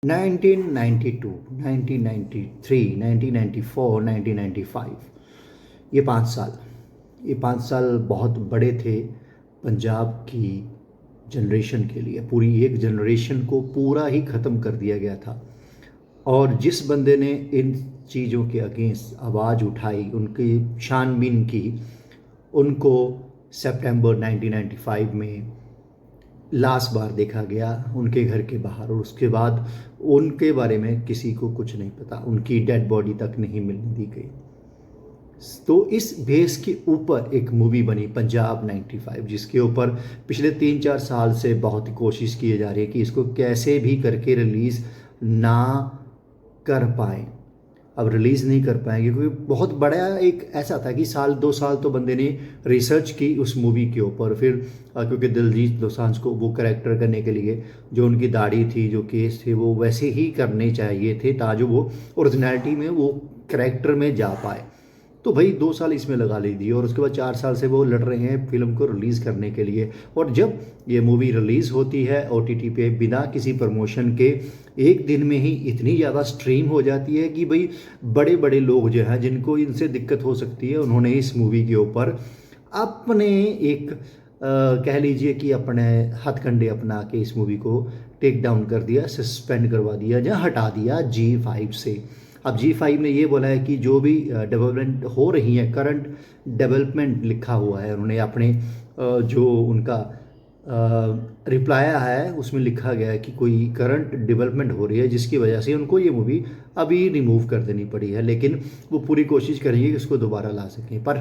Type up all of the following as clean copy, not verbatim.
1992, 1993, 1994, 1995, ये 5 साल, ये 5 साल बहुत बड़े थे पंजाब की जनरेशन के लिए। पूरी एक जनरेशन को पूरा ही ख़त्म कर दिया गया था। और जिस बंदे ने इन चीज़ों के अगेंस्ट आवाज़ उठाई, उनकी छानबीन की, उनको सितंबर 1995 में लास्ट बार देखा गया उनके घर के बाहर, और उसके बाद उनके बारे में किसी को कुछ नहीं पता, उनकी डेड बॉडी तक नहीं मिलने दी गई। तो इस बेस के ऊपर एक मूवी बनी पंजाब 95, जिसके ऊपर पिछले 3-4 साल से बहुत ही कोशिश की जा रही है कि इसको कैसे भी करके रिलीज़ ना कर पाएँ। अब रिलीज़ नहीं कर पाएंगे क्योंकि बहुत बड़ा एक ऐसा था कि 1-2 साल तो बंदे ने रिसर्च की उस मूवी के ऊपर। फिर क्योंकि दिलजीत दोसांझ को वो करेक्टर करने के लिए जो उनकी दाढ़ी थी, जो केस थे, वो वैसे ही करने चाहिए थे ताकि वो ओरिजिनलिटी में वो करेक्टर में जा पाए। तो भाई 2 साल इसमें लगा लीजिए, और उसके बाद 4 साल से वो लड़ रहे हैं फिल्म को रिलीज़ करने के लिए। और जब ये मूवी रिलीज़ होती है OTT पे बिना किसी प्रमोशन के, एक दिन में ही इतनी ज़्यादा स्ट्रीम हो जाती है कि भाई बड़े बड़े लोग जो हैं जिनको इनसे दिक्कत हो सकती है, उन्होंने इस मूवी के ऊपर अपने एक कह लीजिए कि अपने हथकंडे अपना के इस मूवी को टेक डाउन कर दिया, सस्पेंड करवा दिया या हटा दिया G5 से। अब G5 ने ये बोला है कि जो भी डेवलपमेंट हो रही है, करंट डेवलपमेंट लिखा हुआ है उन्होंने अपने जो उनका रिप्लाई है उसमें लिखा गया है कि कोई करंट डेवलपमेंट हो रही है जिसकी वजह से उनको ये मूवी अभी रिमूव कर देनी पड़ी है, लेकिन वो पूरी कोशिश करेंगे कि उसको दोबारा ला सकें। पर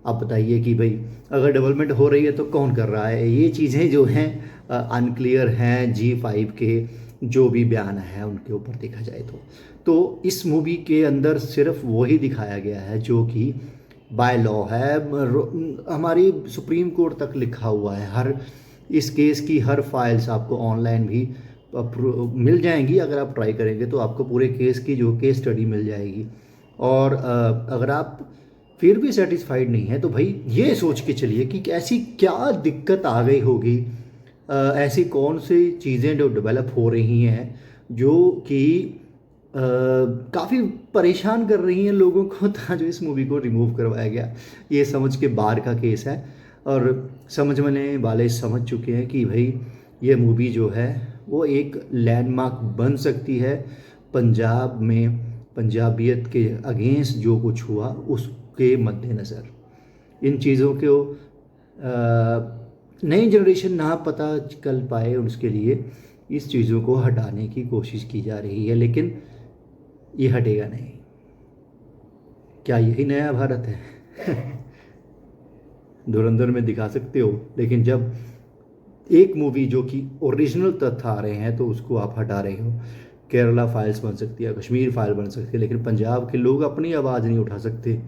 आप बताइए कि भाई अगर डेवलपमेंट हो रही है तो कौन कर रहा है? ये चीज़ें जो हैं अनक्लियर हैं G5 के जो भी बयान है उनके ऊपर देखा जाए तो इस मूवी के अंदर सिर्फ वही दिखाया गया है जो कि बाय लॉ है, हमारी सुप्रीम कोर्ट तक लिखा हुआ है। हर इस केस की हर फाइल्स आपको ऑनलाइन भी मिल जाएंगी, अगर आप ट्राई करेंगे तो आपको पूरे केस की जो केस स्टडी मिल जाएगी। और अगर आप फिर भी सेटिस्फाइड नहीं है तो भाई ये सोच के चलिए कि ऐसी क्या दिक्कत आ गई होगी, ऐसी कौन सी चीज़ें जो डेवलप हो रही हैं जो कि काफ़ी परेशान कर रही हैं लोगों को, था जो इस मूवी को रिमूव करवाया गया। ये समझ के बाहर का केस है, और समझने वाले समझ चुके हैं कि भाई ये मूवी जो है वो एक लैंडमार्क बन सकती है पंजाब में, पंजाबियत के अगेंस्ट जो कुछ हुआ उसके मद्देनज़र। इन चीज़ों को नई जनरेशन ना पता चल पाए उसके लिए इस चीज़ों को हटाने की कोशिश की जा रही है, लेकिन ये हटेगा नहीं। क्या यही नया भारत है? धुरंधर में दिखा सकते हो, लेकिन जब एक मूवी जो कि ओरिजिनल तथ्य आ रहे हैं तो उसको आप हटा रहे हो। केरला फाइल्स बन सकती है, कश्मीर फाइल बन सकती है, लेकिन पंजाब के लोग अपनी आवाज़ नहीं उठा सकते।